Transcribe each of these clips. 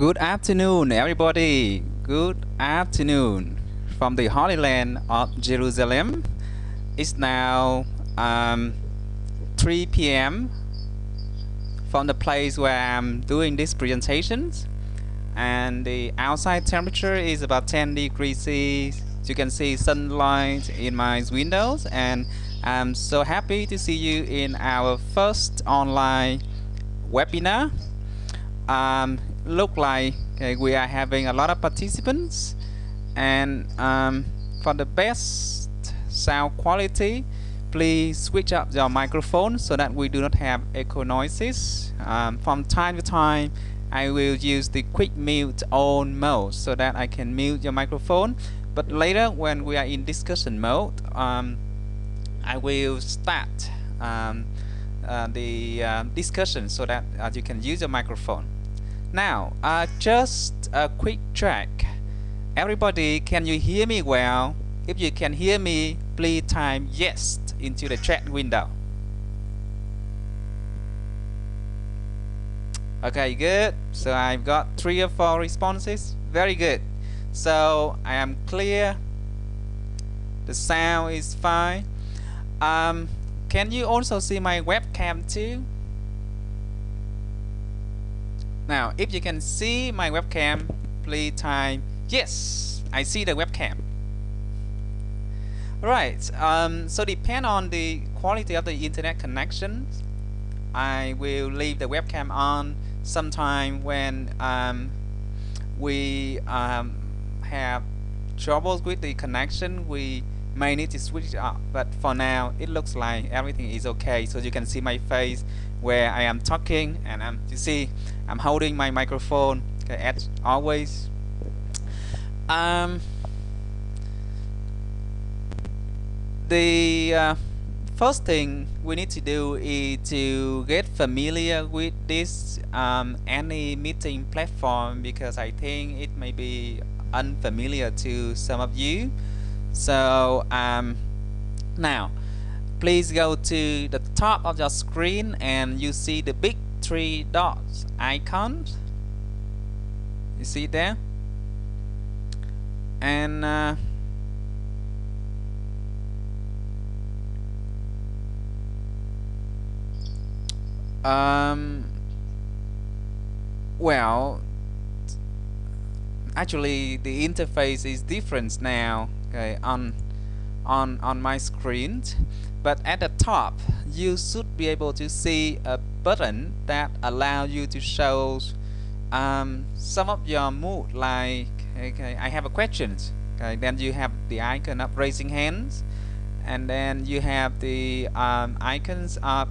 Good afternoon, everybody. Good afternoon from the Holy Land of Jerusalem. It's now 3 p.m. from the place where I'm doing these presentations, and the outside temperature is about 10 degrees C. You can see sunlight in my windows, and I'm so happy to see you in our first online webinar. Look like we are having a lot of participants, and for the best sound quality, please switch up your microphone so that we do not have echo noises. From time to time, I will use the quick mute on mode so that I can mute your microphone, but later when we are in discussion mode, I will start the discussion so that you can use your microphone. Now, just a quick check. Everybody, can you hear me well? If you can hear me, please type yes into the chat window. Okay, good. So I've got 3 or 4 responses. Very good. So I am clear. The sound is fine. Can you also see my webcam too? Now, if you can see my webcam, please type yes, I see the webcam. Right, so depend on the quality of the internet connection, I will leave the webcam on sometime when we have troubles with the connection. We may need to switch it up, but for now it looks like everything is okay. So you can see my face where I am talking, and you see I'm holding my microphone, okay, as always. The first thing we need to do is to get familiar with this Anymeeting platform, because I think it may be unfamiliar to some of you. So now please go to the top of your screen and you see the big 3 dots icon. You see it there? And well, actually the interface is different now, okay, on my screen, but at the top you should be able to see a button that allows you to show some of your mood, like, okay, I have a question, okay, then you have the icon of raising hands, and then you have the icons of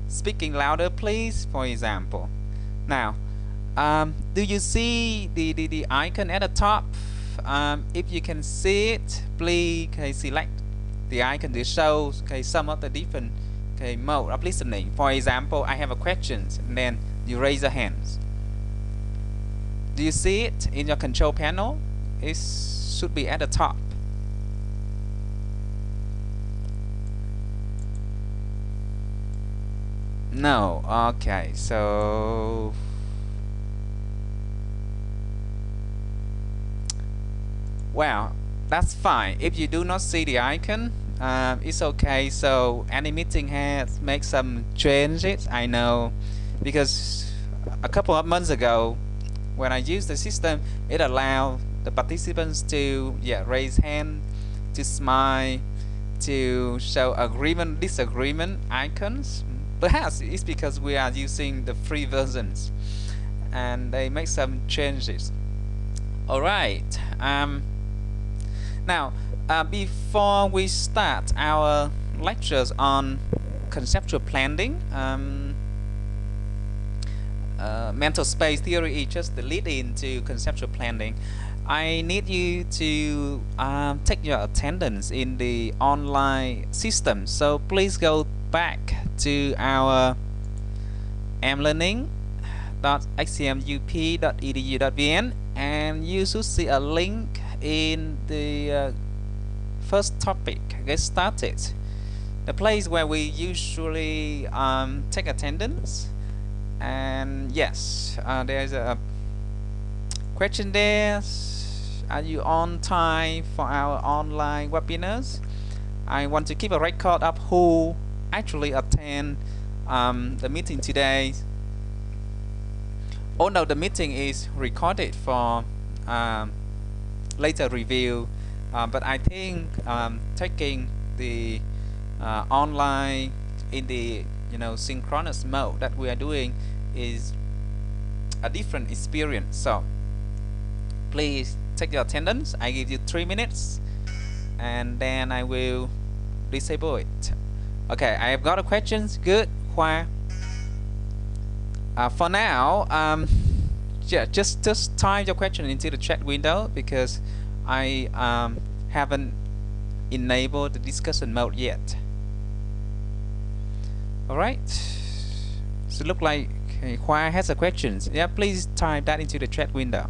speaking louder please, for example. Now, do you see the icon at the top? If you can see it, please select the icon to show some of the different mode of listening. For example, I have a question, and then you raise your hands. Do you see it in your control panel? It should be at the top. No. Okay, so well, that's fine. If you do not see the icon, it's okay. So Anymeeting has made some changes, I know, because a couple of months ago when I used the system, it allowed the participants to raise hand, to smile, to show agreement, disagreement icons. Perhaps it's because we are using the free versions and they make some changes. Alright, now before we start our lectures on conceptual planning, mental space theory is just the lead into conceptual planning. I need you to take your attendance in the online system, so please go back to our mlearning.xcmup.edu.vn, and you should see a link in the first topic, get started. the place where we usually take attendance. And yes, there's a question there. Are you on time for our online webinars? I want to keep a record of who actually attend the meeting today. Although the meeting is recorded for later review, but I think taking the online in the synchronous mode that we are doing is a different experience. So please take your attendance. I give you 3 minutes and then I will disable it. Okay, I have got a questions. Good. Khoa. For now, yeah, just type your question into the chat window because I haven't enabled the discussion mode yet. All right. So look like Khoa has a questions. Yeah, please type that into the chat window.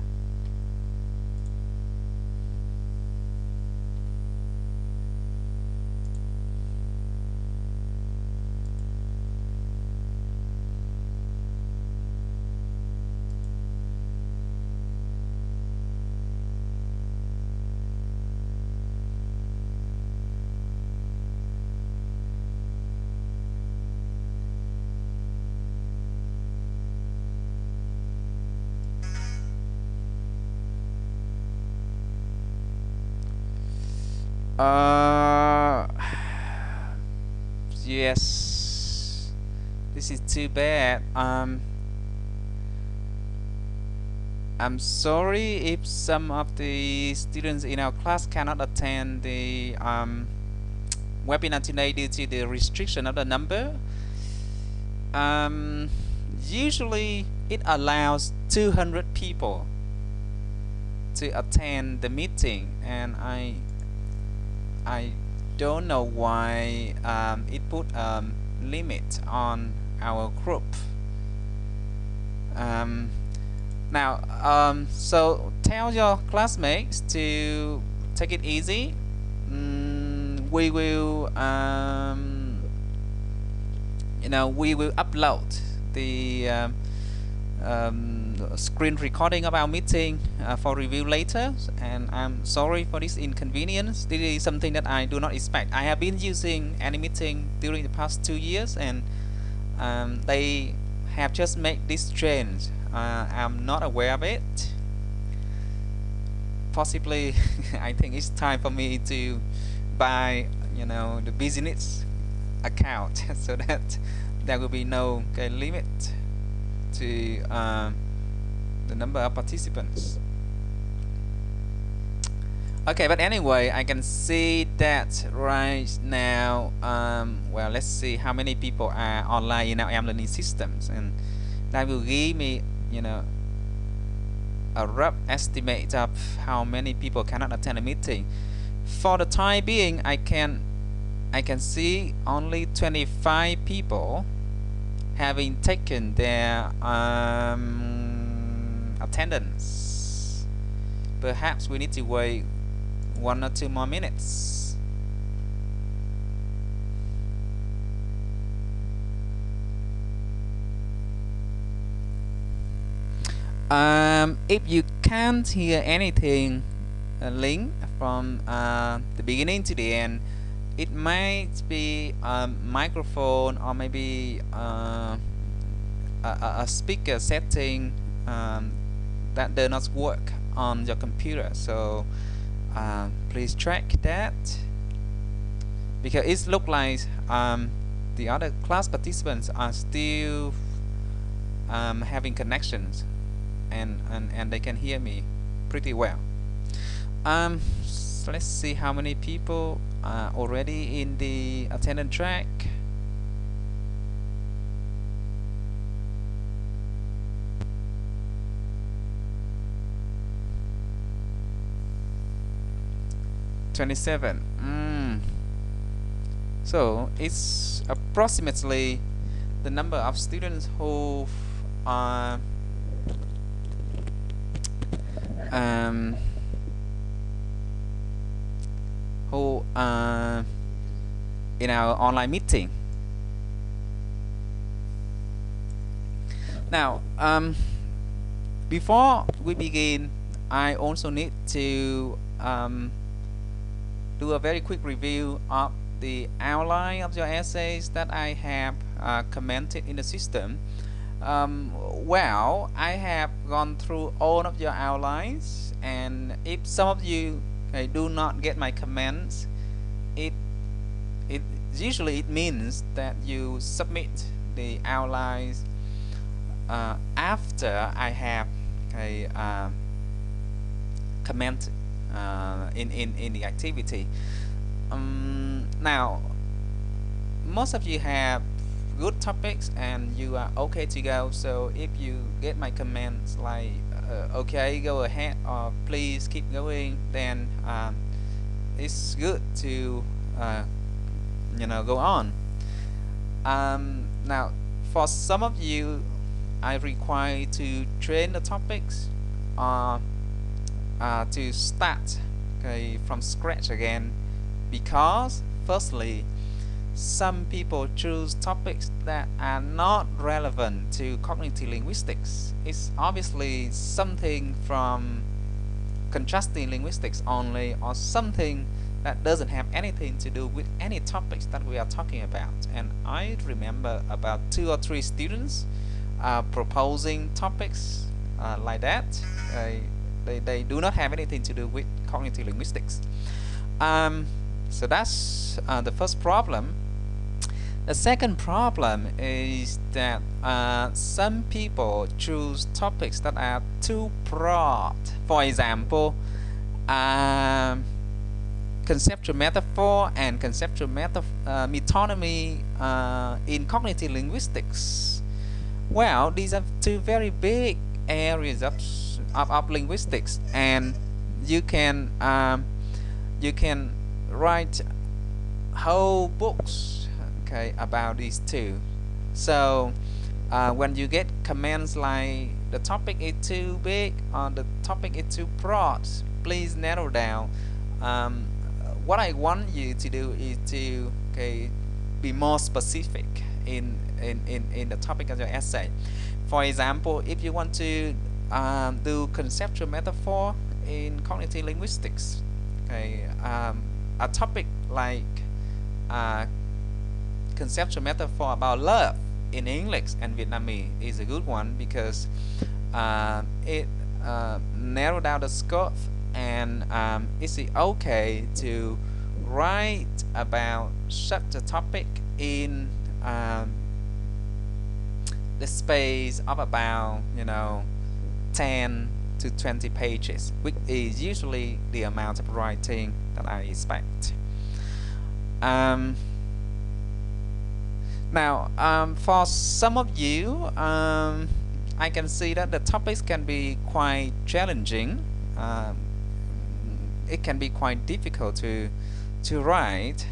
Yes, this is too bad. I'm sorry if some of the students in our class cannot attend the webinar today due to the restriction of the number. Usually it allows 200 people to attend the meeting, and I don't know why it put a limit on our group. Now, so tell your classmates to take it easy. We will, we will upload the screen recording of our meeting for review later, and I'm sorry for this inconvenience. This is something that I do not expect. I have been using Anymeeting during the past 2 years, and they have just made this change. I'm not aware of it. Possibly I think it's time for me to buy the business account so that there will be no limit to the number of participants. Okay, but anyway, I can see that right now. Well, let's see how many people are online in our learning systems, and that will give me a rough estimate of how many people cannot attend a meeting. For the time being, I can see only 25 people having taken their attendance. Perhaps we need to wait 1 or 2 more minutes. If you can't hear anything, Link, from the beginning to the end, it might be a microphone or maybe a speaker setting that does not work on your computer. So please check that, because it looks like the other class participants are still having connections, and they can hear me pretty well. So let's see how many people are already in the attendance track. (27) So it's approximately the number of students who are in our online meeting. Now, before we begin, I also need to do a very quick review of the outline of your essays that I have commented in the system. Well, I have gone through all of your outlines, and if some of you do not get my comments, it usually it means that you submit the outlines after I have comment in the activity. Now, most of you have good topics and you are okay to go, so if you get my comments like okay, go ahead, or please keep going, then it's good to go on. Now, for some of you, I require to train the topics to start from scratch again, because firstly, some people choose topics that are not relevant to cognitive linguistics. It's obviously something from contrasting linguistics only, or something that doesn't have anything to do with any topics that we are talking about. And I remember about 2 or 3 students proposing topics like that. They do not have anything to do with cognitive linguistics. So that's the first problem. The second problem is that some people choose topics that are too broad. For example, conceptual metaphor and conceptual metonymy in cognitive linguistics. Well, these are 2 very big areas of linguistics, and you can write whole books about these 2. So when you get comments like the topic is too big or the topic is too broad, please narrow down. What I want you to do is to be more specific in the topic of your essay. For example, if you want to do conceptual metaphor in cognitive linguistics, a topic like conceptual metaphor about love in English and Vietnamese is a good one, because it narrowed down the scope, and it's okay to write about such a topic in the space of about 10 to 20 pages, which is usually the amount of writing that I expect. Now, for some of you, I can see that the topics can be quite challenging. It can be quite difficult to write,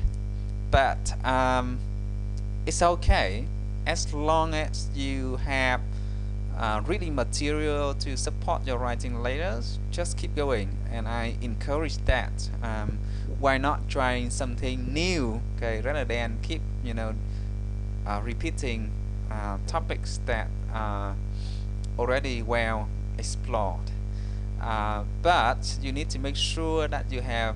but it's okay as long as you have reading material to support your writing later. Just keep going, and I encourage that. Why not trying something new, rather than keep repeating topics that are already well explored. But you need to make sure that you have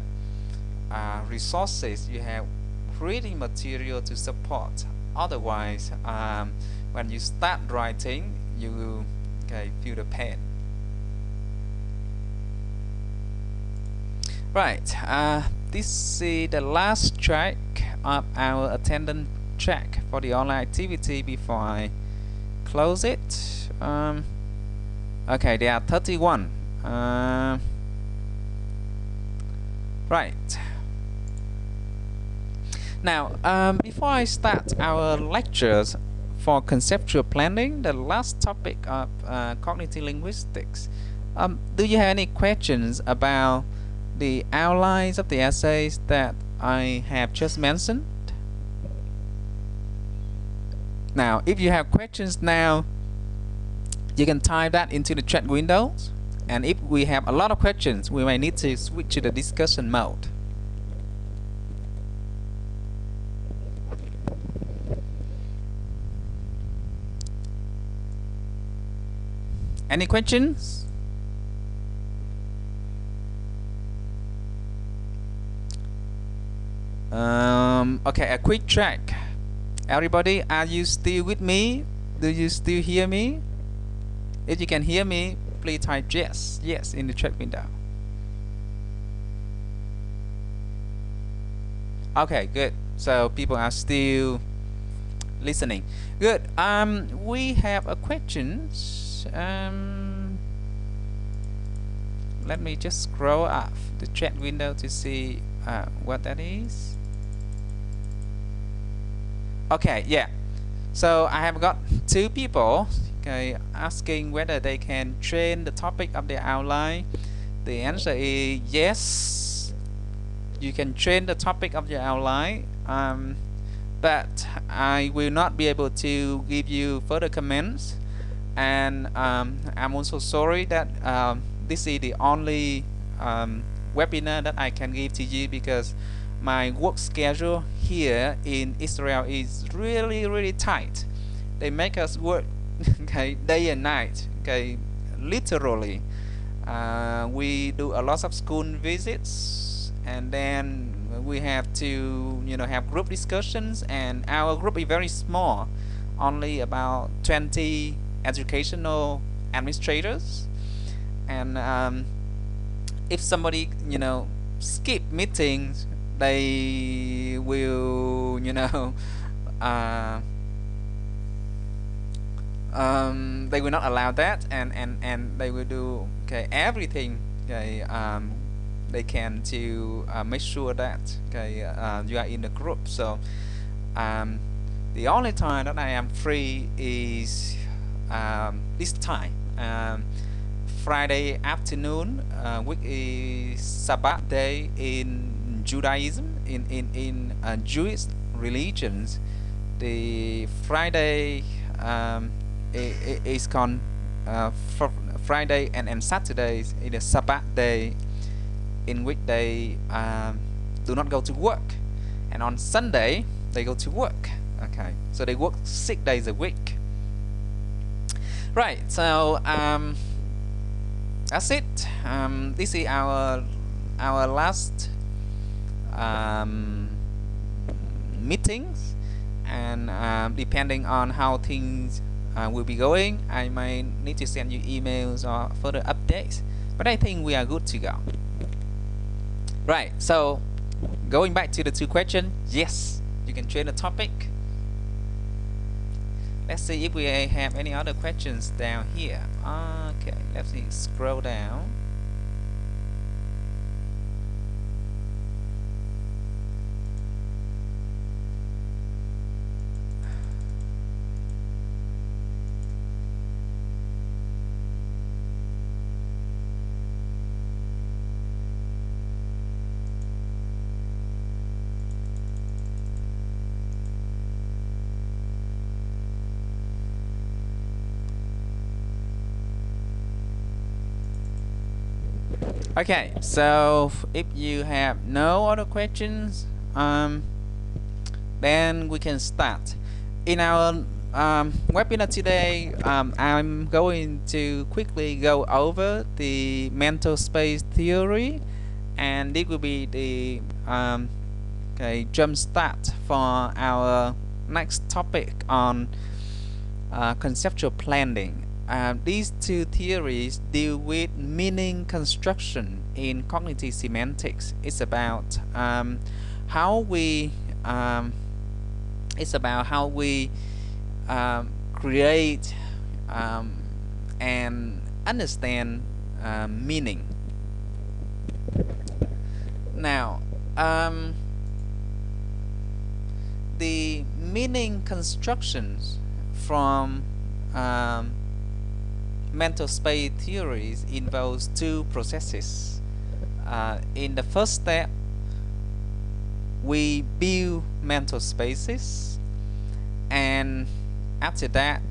resources, you have reading material to support. Otherwise, when you start writing, you will feel the pain. Right, this is the last check of our attendance check for the online activity before I close it. Okay, there are 31. Right. Now, before I start our lectures for conceptual planning, the last topic of cognitive linguistics, do you have any questions about the outlines of the essays that I have just mentioned? Now, if you have questions now, you can type that into the chat windows, and if we have a lot of questions, we may need to switch to the discussion mode. Any questions? Okay, a quick check. Everybody, are you still with me? Do you still hear me? If you can hear me, please type yes in the chat window. Okay, good. So people are still listening. Good. We have a question. Let me just scroll up the chat window to see what that is. Okay, yeah. So I have got two people, okay, asking whether they can change the topic of their outline. The answer is yes. You can change the topic of your outline, but I will not be able to give you further comments. And I'm also sorry that this is the only webinar that I can give to you, because my work schedule here in Israel is really tight. They make us work okay, day and night, okay, literally. We do a lot of school visits, and then we have to have group discussions, and our group is very small, only about 20 educational administrators. And if somebody skip meetings, they will they will not allow that, and they will do everything they can to make sure that you are in the group. So the only time that I am free is this time, Friday afternoon, which is Sabbath day in Judaism, in Jewish religions. The Friday is called Friday, and Saturdays is a Sabbath day, in which they do not go to work, and on Sunday they go to work. Okay, so they work 6 days a week. Right, so that's it. This is our last meetings, and depending on how things will be going, I might need to send you emails or further updates, but I think we are good to go. Right, so going back to the two questions, yes, you can change the topic. Let's see if we have any other questions down here. Okay, let's see, scroll down. Okay, so if you have no other questions, then we can start. In our webinar today, I'm going to quickly go over the mental space theory, and this will be the jump start for our next topic on conceptual planning. These two theories deal with meaning construction in cognitive semantics. It's about how we create and understand meaning. Now, the meaning constructions from mental space theories involves two processes. In the first step, we build mental spaces, and after that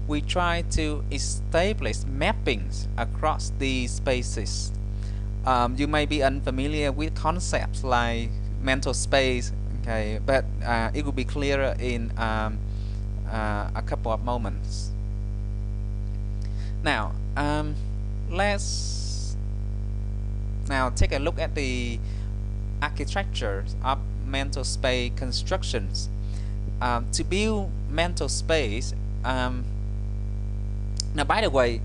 we try to establish mappings across these spaces. You may be unfamiliar with concepts like mental space, okay, but it will be clearer in a couple of moments. Now, Let's now take a look at the architecture of mental space constructions. To build mental space, now by the way,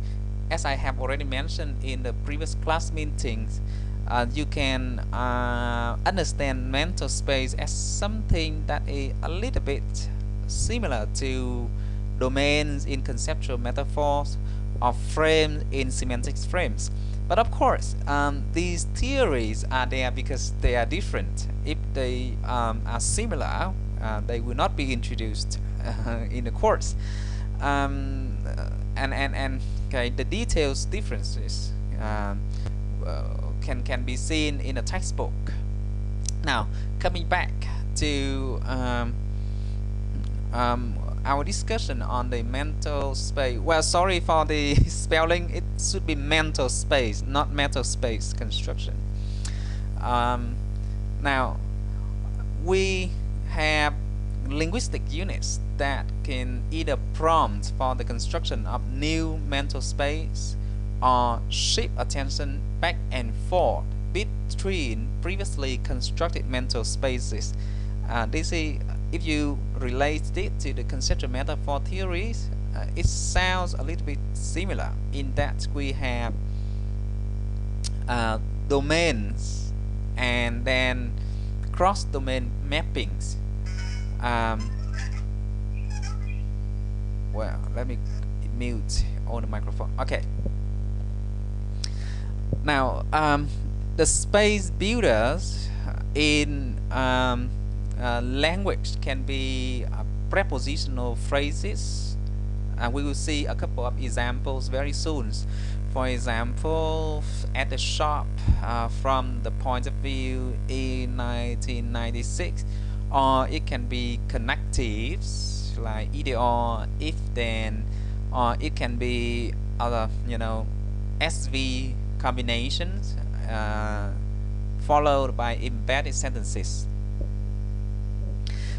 as I have already mentioned in the previous class meetings, you can understand mental space as something that is a little bit similar to domains in conceptual metaphors or frames in semantic frames. But of course, these theories are there because they are different. If they are similar, they will not be introduced in the course. And okay, the details differences can be seen in a textbook. Now, coming back to our discussion on the mental space. Well, sorry for the spelling. It should be mental space, not mental space construction. Now, we have linguistic units that can either prompt for the construction of new mental space or shift attention back and forth between previously constructed mental spaces. This is, if you relate it to the conceptual metaphor theories, it sounds a little bit similar in that we have domains and then cross-domain mappings. Well, let me mute on the microphone. Okay. Now, the space builders in language can be prepositional phrases, and we will see a couple of examples very soon. For example, at the shop, from the point of view in 1996, or it can be connectives like either or, if then, or it can be other, SV combinations followed by embedded sentences.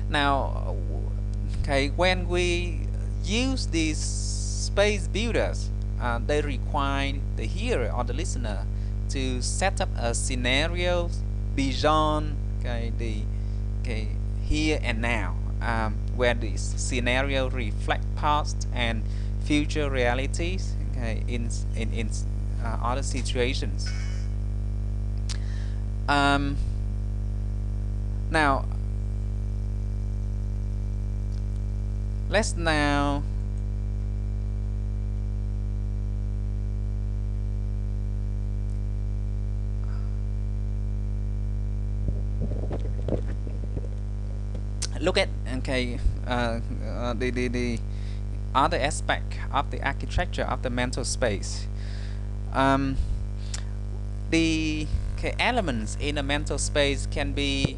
Now, okay, when we use these space builders, they require the hearer or the listener to set up a scenario beyond the here and now, where this scenario reflect past and future realities in other situations. Now, let's now look at the other aspect of the architecture of the mental space. The elements in a mental space can be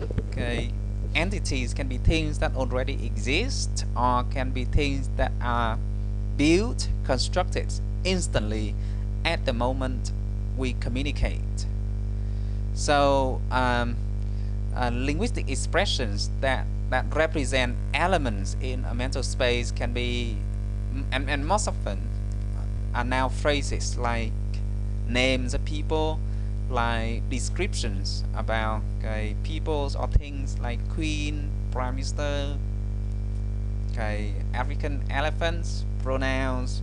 entities, can be things that already exist, or can be things that are built, constructed instantly at the moment we communicate. So linguistic expressions that represent elements in a mental space can be, and most often are now phrases like names of people, like descriptions about peoples or things like queen, prime minister, African elephants, pronouns.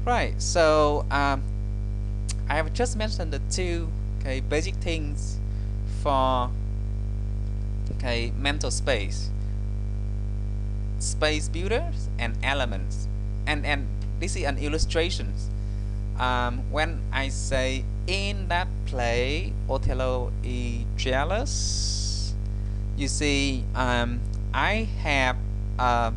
Right, so I have just mentioned the two basic things for mental space builders and elements, and this is an illustration. When I say in that play Othello is jealous, you see I have a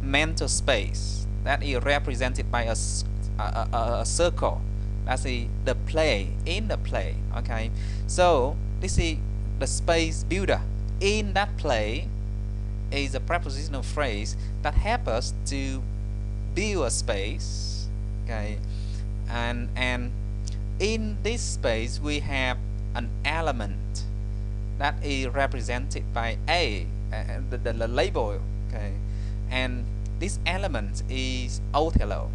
mental space that is represented by a circle. That's the play, in the play. Okay, so this is the space builder. In that play is a prepositional phrase that helps us to build a space. Okay, and in this space we have an element that is represented by A, the label. Okay, and this element is Othello.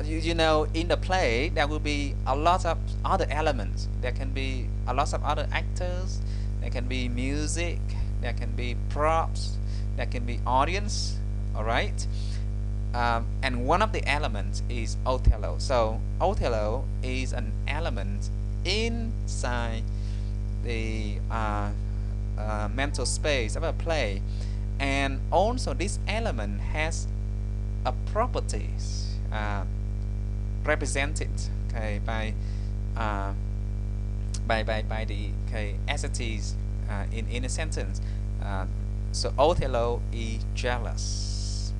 You know, in the play there will be a lot of other elements. There can be a lot of other actors, there can be music, there can be props, there can be audience. All right. And one of the elements is Othello. So Othello is an element inside the mental space of a play, and also this element has a properties represented, okay, by the, okay, entities in a sentence. So Othello is jealous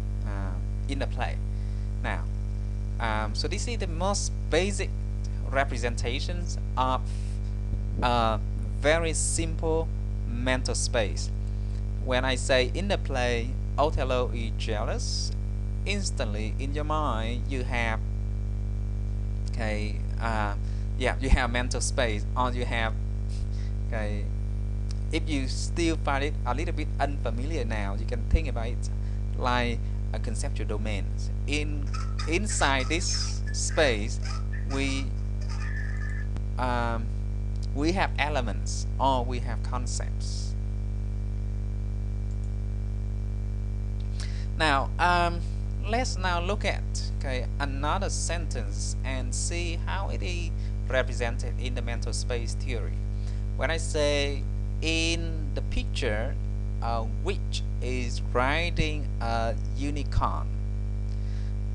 in the play. Now, so this is the most basic representations of a very simple mental space. When I say in the play Othello is jealous, instantly in your mind you have, okay, yeah, you have mental space, or you have, okay, if you still find it a little bit unfamiliar now, you can think about it like a conceptual domain. Inside this space we have elements, or we have concepts. Now let's now look at, okay, another sentence and see how it is represented in the mental space theory. When I say in the picture, a witch is riding a unicorn.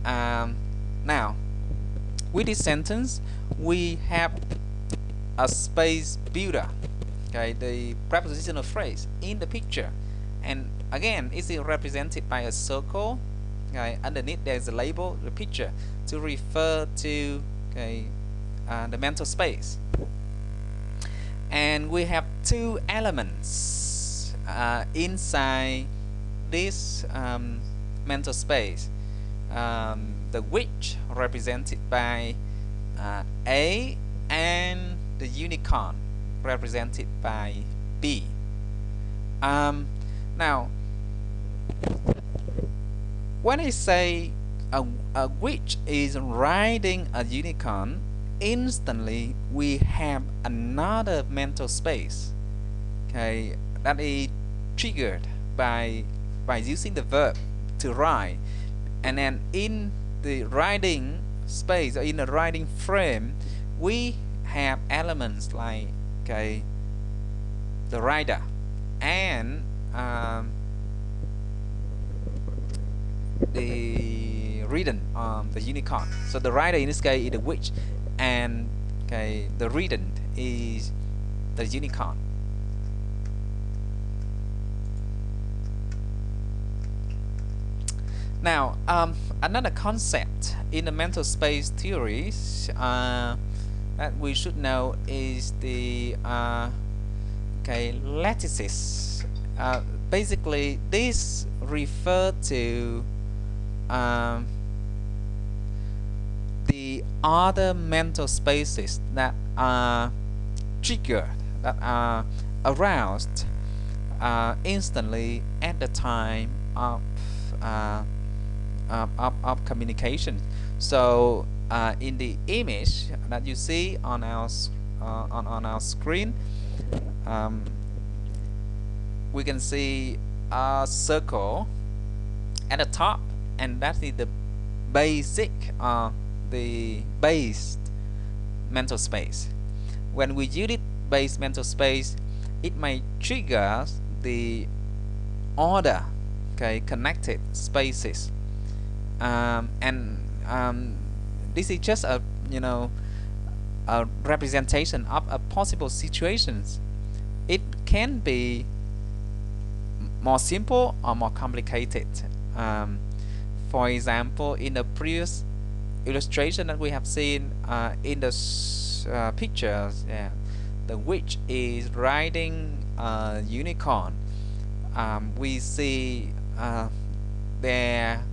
Now with this sentence we have a space builder, okay, the prepositional phrase in the picture, and again it's represented by a circle. Okay, underneath there's a label, the picture, to refer to, okay, the mental space. And we have two elements inside this mental space. The witch represented by A, and the unicorn represented by B. Now when I say a witch is riding a unicorn, instantly we have another mental space, okay, that is triggered by using the verb to ride. And then in the riding space, or in the riding frame, we have elements like, okay, the rider and the ridden, the unicorn. So the rider in this case is the witch, and, okay, the ridden is the unicorn. Now another concept in the mental space theories that we should know is the okay, lattices. Basically this refer to the other mental spaces that are triggered, that are aroused instantly at the time of communication. So in the image that you see on our screen, we can see a circle at the top, and that is the basic, the base mental space. When we use it base mental space, it may trigger the other, okay, connected spaces, and this is just a, you know, a representation of a possible situations. It can be more simple or more complicated. For example, in the previous illustration that we have seen in the pictures, yeah, the witch is riding a unicorn. We see there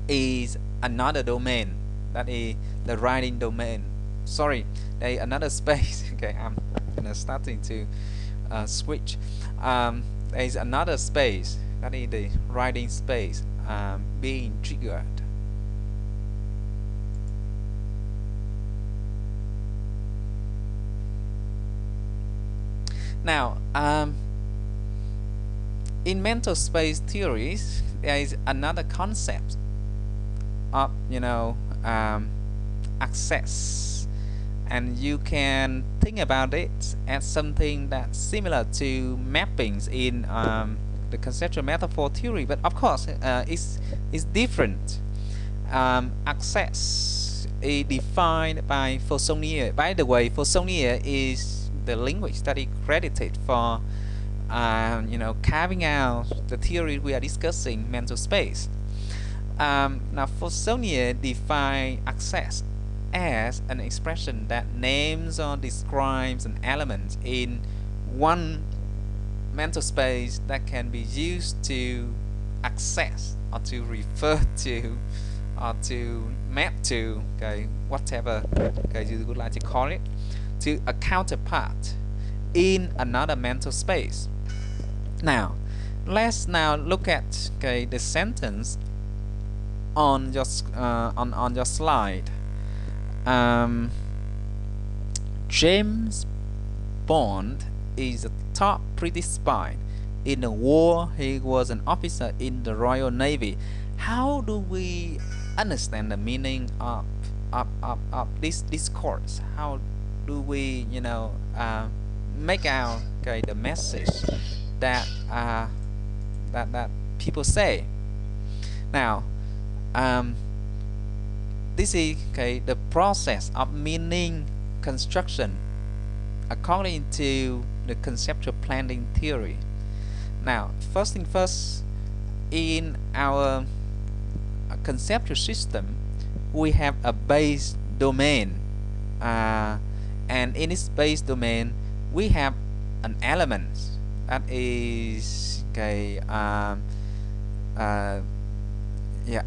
is another domain, that is the riding domain. Sorry, there is another space. Okay, I'm starting to switch. There is another space, that is the riding space, being triggered. Now, in mental space theories, there is another concept of access, and you can think about it as something that's similar to mappings in the conceptual metaphor theory, but of course it's different. Access is defined by Fauconnier. By the way, Fauconnier is the linguist that is credited for carving out the theory we are discussing, mental space. Now, Fauconnier defines access as an expression that names or describes an element in one mental space that can be used to access or to refer to or to map to, whatever you would like to call it, to a counterpart in another mental space. Now, let's now look at the sentence on your slide. James Bond is a top British spy. In the war, he was an officer in the Royal Navy. How do we understand the meaning of this discourse? How do we make out the message that that people say? Now, this is the process of meaning construction according to the conceptual planning theory. Now, first thing first, in our conceptual system, we have a base domain, and in this base domain, we have an element that is a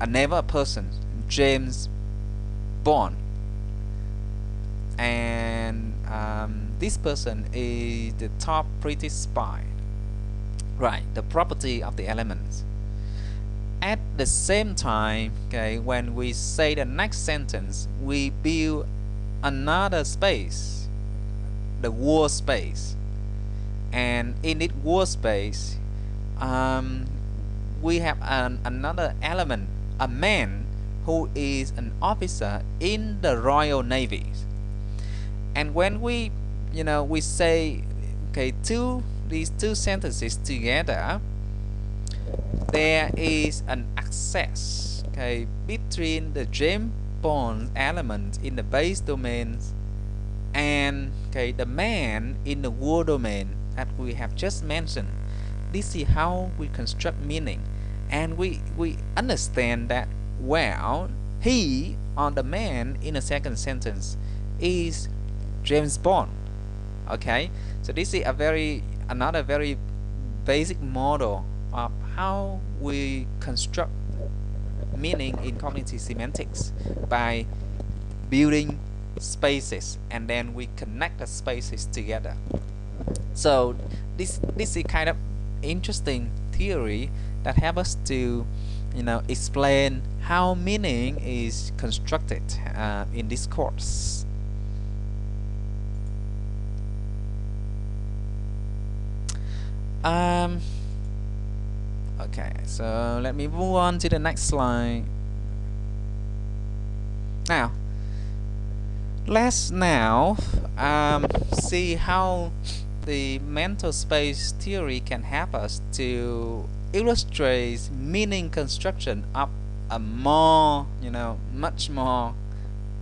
naval person, James Bond, and this person is the top British spy. Right, the property of the elements. At the same time, when we say the next sentence, we build another space, the war space, and in this war space, we have another element, a man who is an officer in the Royal Navy. And when we say these two sentences together, there is an access between the James Bond element in the base domain and the man in the war domain that we have just mentioned. This is how we construct meaning, and we understand that, well, he, or the man in the second sentence, is James Bond. Okay, so this is another very basic model of how we construct meaning in cognitive semantics, by building spaces and then we connect the spaces together. So this is kind of interesting theory that helps us to explain how meaning is constructed in this course. Okay, so let me move on to the next slide. Now, let's see how the mental space theory can help us to illustrate meaning construction of a more, much more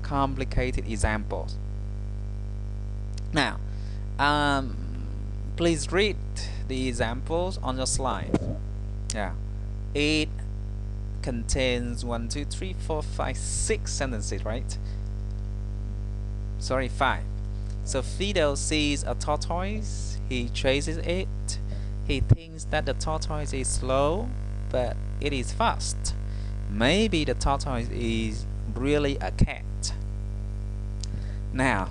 complicated examples. Now, please read the examples on your slide. Yeah, it contains 1, 2, 3, 4, 5, 6 sentences, right? Sorry, 5. So Fido sees a tortoise. He chases it. He thinks that the tortoise is slow, but it is fast. Maybe the tortoise is really a cat. Now,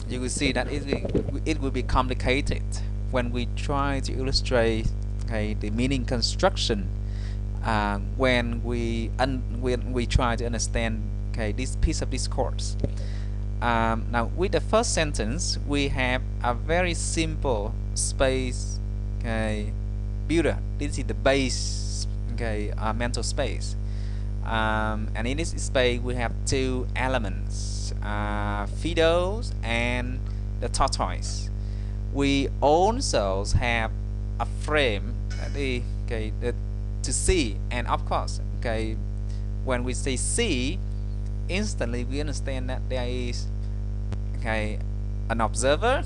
you will see that it will be complicated when we try to illustrate the meaning construction when we try to understand this piece of discourse. Now with the first sentence we have a very simple space, okay, builder. This is the base, okay, mental space. And in this space we have two elements, Fidos and the tortoise. We also have a frame, to see, and of course, okay, when we say see, instantly we understand that there is, okay, an observer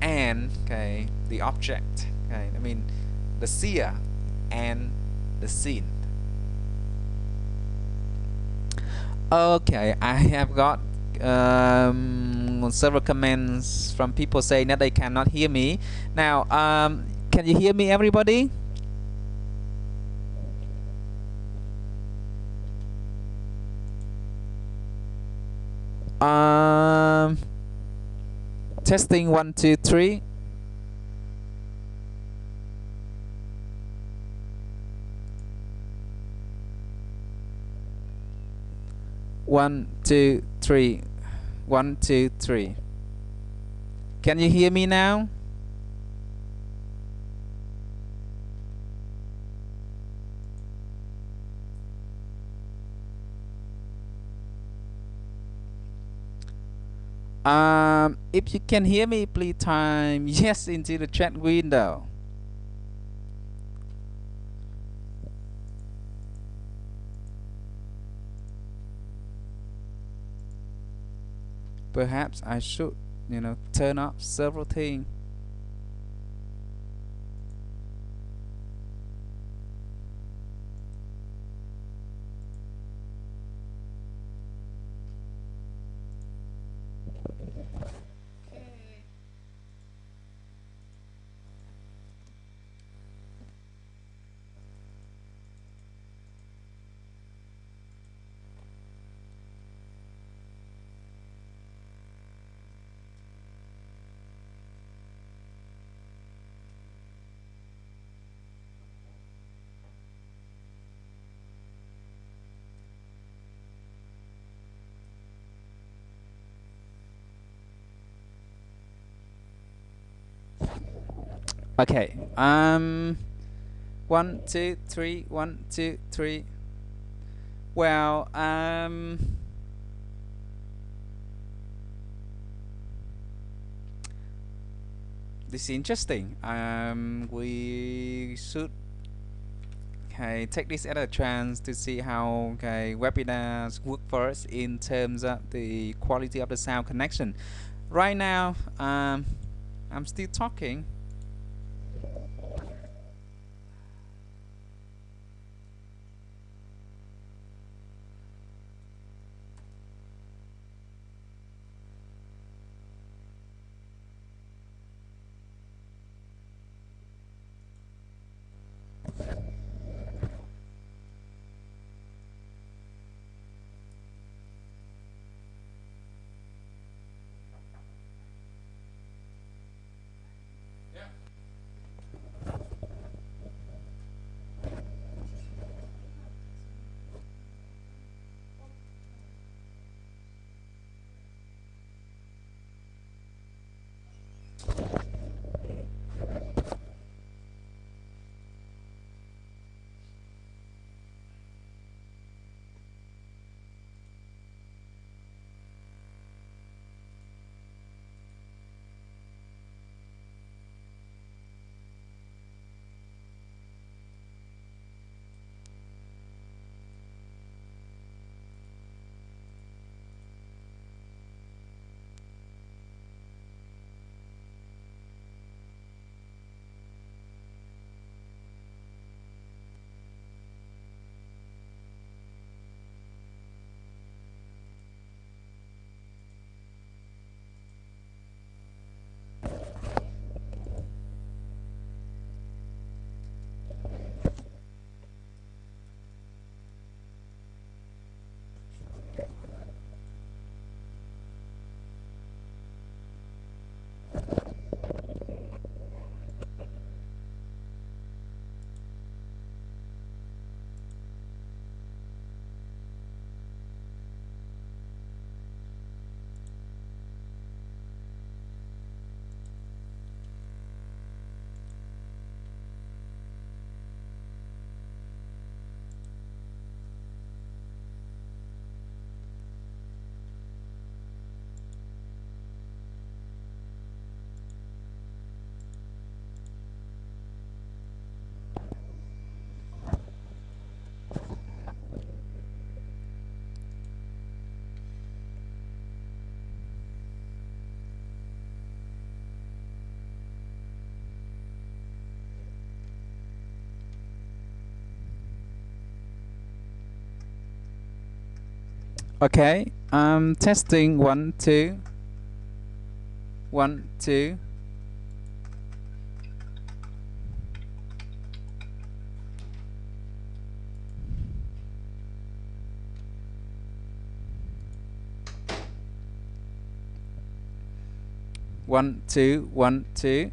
and, okay, the object, okay, I mean the seer and the seen. Okay, I have got several comments from people saying that they cannot hear me. Now, can you hear me, everybody? Um, Testing 1, 2, 3. 1, 2, 3. 1, 2, 3. Can you hear me now? If you can hear me, please type yes into the chat window. Perhaps I should, turn off several things. Okay. 1, 2, 3. 1, 2, 3. Well, this is interesting. We should, okay, take this as a chance to see how, okay, webinars work for us in terms of the quality of the sound connection. Right now, I'm still talking. Okay, testing 1 2 1 2. One two 1 2.